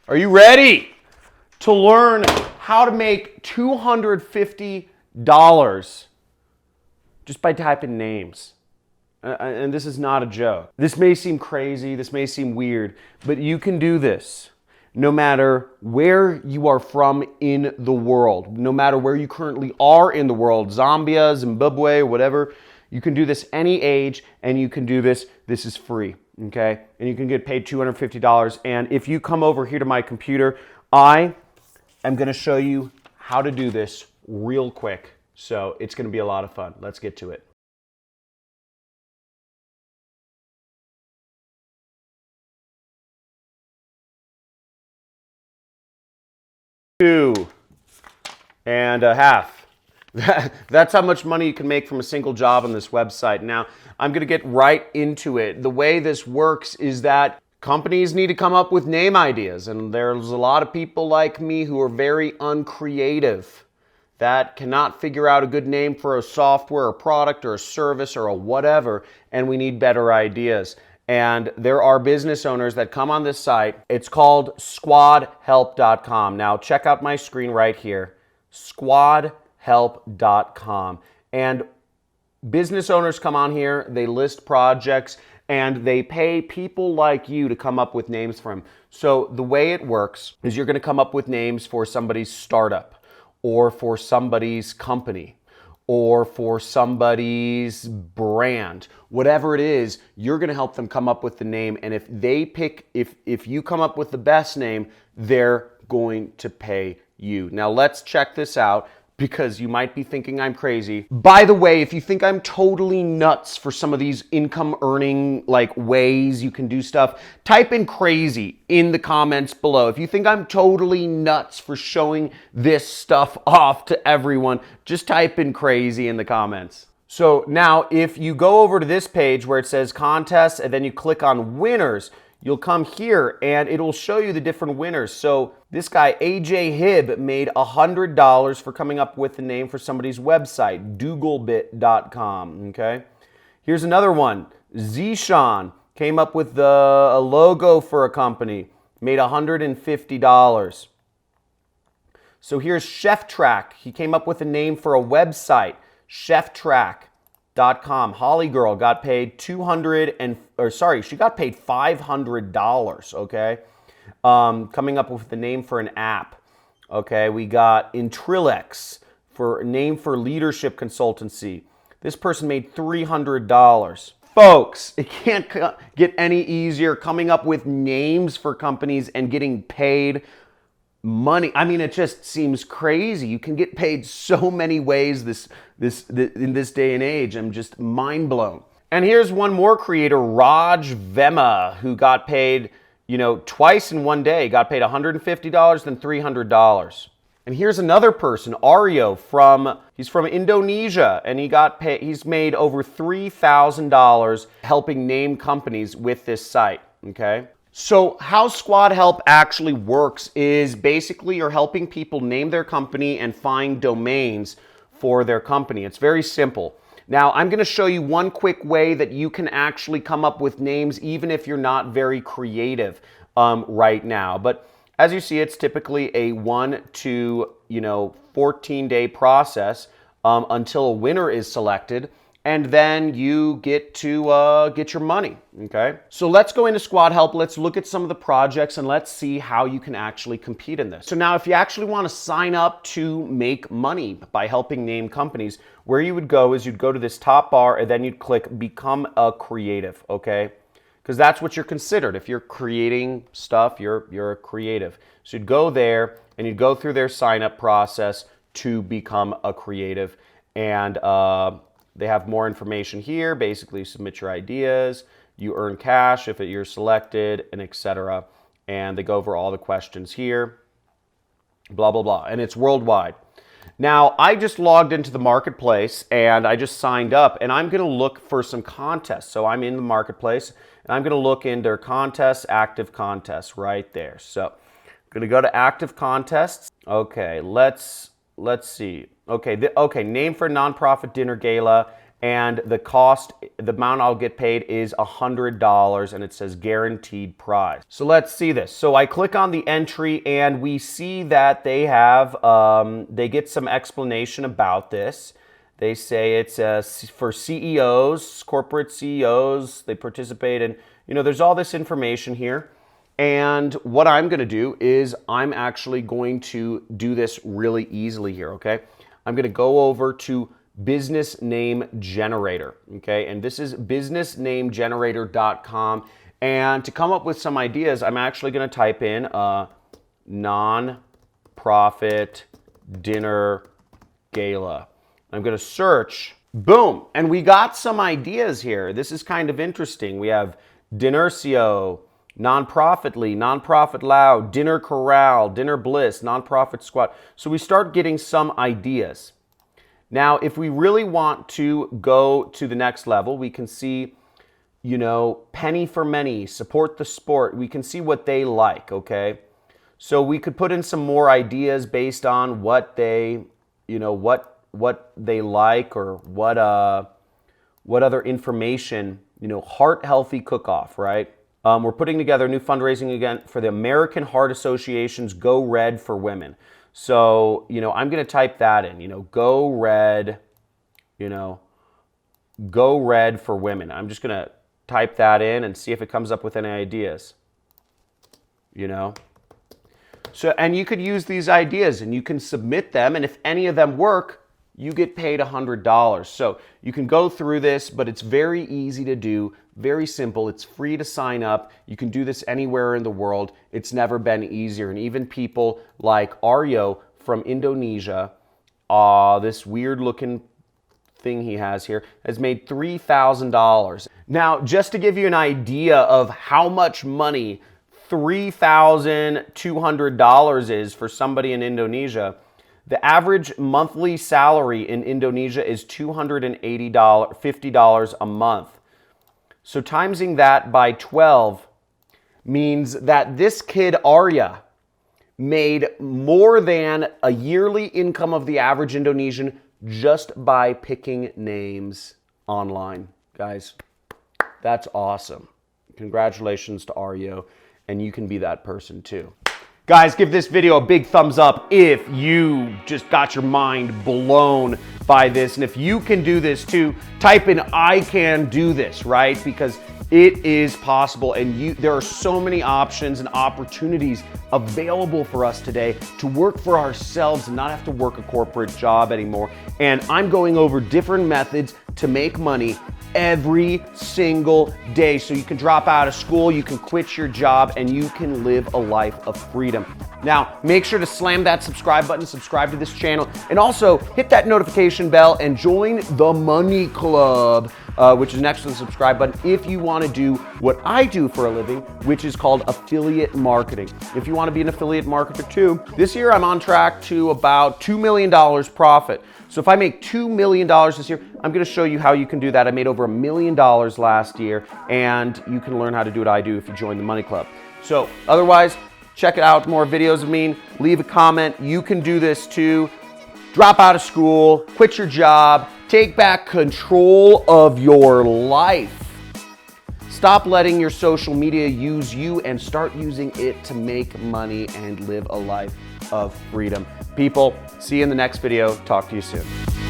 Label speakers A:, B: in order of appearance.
A: Are you ready to learn how to make $250 just by typing names? And this is not a joke. This may seem crazy, this may seem weird, but you can do this no matter where you are from in the world, no matter where you currently are in the world, Zambia, Zimbabwe, whatever. You can do this any age, and you can do this. This is free, okay? And you can get paid $250. And if you come over here to my computer, I am gonna show you how to do this real quick. So it's gonna be a lot of fun. Let's get to it. Two and a half. That's how much money you can make from a single job on this website. Now, I'm going to get right into it. The way this works is that companies need to come up with name ideas, and there's a lot of people like me who are very uncreative that cannot figure out a good name for a software, a product, or a service, or a whatever, and we need better ideas. And there are business owners that come on this site. It's called squadhelp.com. Now check out my screen right here, squadhelp.com. And business owners come on here, they list projects, and they pay people like you to come up with names for them. So the way it works is you're going to come up with names for somebody's startup, or for somebody's company, or for somebody's brand. Whatever it is, you're going to help them come up with the name, and if you come up with the best name, they're going to pay you. Now let's check this out, because you might be thinking I'm crazy. By the way, if you think I'm totally nuts for some of these income earning ways you can do stuff, type in crazy in the comments below. If you think I'm totally nuts for showing this stuff off to everyone, just type in crazy in the comments. So now if you go over to this page where it says contests and then you click on winners, you'll come here and it'll show you the different winners. So this guy, AJ Hibb, made $100 for coming up with the name for somebody's website, Dougalbit.com, okay? Here's another one. Zishan came up with a logo for a company, made $150. So here's Chef Track. He came up with a name for a website, cheftrack.com. Holly Girl got paid she got paid $500, okay? Coming up with the name for an app. Okay, we got Intrillex for a name for leadership consultancy. This person made $300. Folks, it can't get any easier coming up with names for companies and getting paid money. I mean, it just seems crazy. You can get paid so many ways in this day and age. I'm just mind blown. And here's one more creator, Raj Vema, who got paid, twice in one day. Got paid $150, then $300. And here's another person, Aryo, he's from Indonesia, and he's made over $3,000 helping name companies with this site, okay? So how Squad Help actually works is basically you're helping people name their company and find domains for their company. It's very simple. Now, I'm going to show you one quick way that you can actually come up with names even if you're not very creative right now. But as you see, it's typically a 1 to 14-day process until a winner is selected. And then you get to get your money, okay? So let's go into Squad Help. Let's look at some of the projects and let's see how you can actually compete in this. So now if you actually want to sign up to make money by helping name companies, where you would go is you'd go to this top bar and then you'd click Become a Creative, okay? Because that's what you're considered. If you're creating stuff, you're a creative. So you'd go there and you'd go through their sign up process to become a creative. And they have more information here. Basically, you submit your ideas, you earn cash if you're selected, and etc. And they go over all the questions here, blah, blah, blah. And it's worldwide. Now, I just logged into the marketplace and I just signed up, and I'm going to look for some contests. So I'm in the marketplace and I'm going to look in their contests, active contests right there. So I'm going to go to active contests. Okay, let's see. Okay, name for nonprofit dinner gala and the amount I'll get paid is $100, and it says guaranteed prize. So let's see this. So I click on the entry, and we see that they have, they get some explanation about this. They say it's for CEOs, corporate CEOs. They participate in, there's all this information here. And what I'm going to do is I'm actually going to do this really easily here, okay? I'm going to go over to Business Name Generator, okay? And this is businessnamegenerator.com. And to come up with some ideas, I'm actually going to type in non-profit dinner gala. I'm going to search, boom, and we got some ideas here. This is kind of interesting. We have Dinercio, Nonprofitly, Nonprofit Loud, Dinner Corral, Dinner Bliss, Nonprofit Squad. So we start getting some ideas. Now, if we really want to go to the next level, we can see, Penny for Many, Support the Sport. We can see what they like, okay? So we could put in some more ideas based on what they, what they like, or what other information, Heart Healthy Cook-Off, right? We're putting together a new fundraising event for the American Heart Association's Go Red for Women. So, I'm going to type that in, Go Red, Go Red for Women. I'm just going to type that in and see if it comes up with any ideas, So, and you could use these ideas and you can submit them, and if any of them work, you get paid $100. So you can go through this, but it's very easy to do, very simple. It's free to sign up. You can do this anywhere in the world. It's never been easier. And even people like Aryo from Indonesia, this weird looking thing he has here, has made $3,000. Now, just to give you an idea of how much money $3,200 is for somebody in Indonesia, the average monthly salary in Indonesia is $250 a month. So timesing that by 12 means that this kid, Arya, made more than a yearly income of the average Indonesian just by picking names online. Guys, that's awesome. Congratulations to Aryo, and you can be that person too. Guys, give this video a big thumbs up if you just got your mind blown by this. And if you can do this too, type in I can do this, right? Because it is possible, and there are so many options and opportunities available for us today to work for ourselves and not have to work a corporate job anymore. And I'm going over different methods to make money every single day. So you can drop out of school, you can quit your job, and you can live a life of freedom. Now, make sure to slam that subscribe button, subscribe to this channel, and also hit that notification bell and join the Money Club, which is next to the subscribe button, if you want to do what I do for a living, which is called affiliate marketing. If you want to be an affiliate marketer too, this year I'm on track to about $2 million profit. So if I make $2 million this year, I'm going to show you how you can do that. I made over $1 million last year, and you can learn how to do what I do if you join the Money Club. So otherwise, check out more videos of me. Leave a comment. You can do this too. Drop out of school, quit your job, take back control of your life. Stop letting your social media use you and start using it to make money and live a life of freedom. People, see you in the next video. Talk to you soon.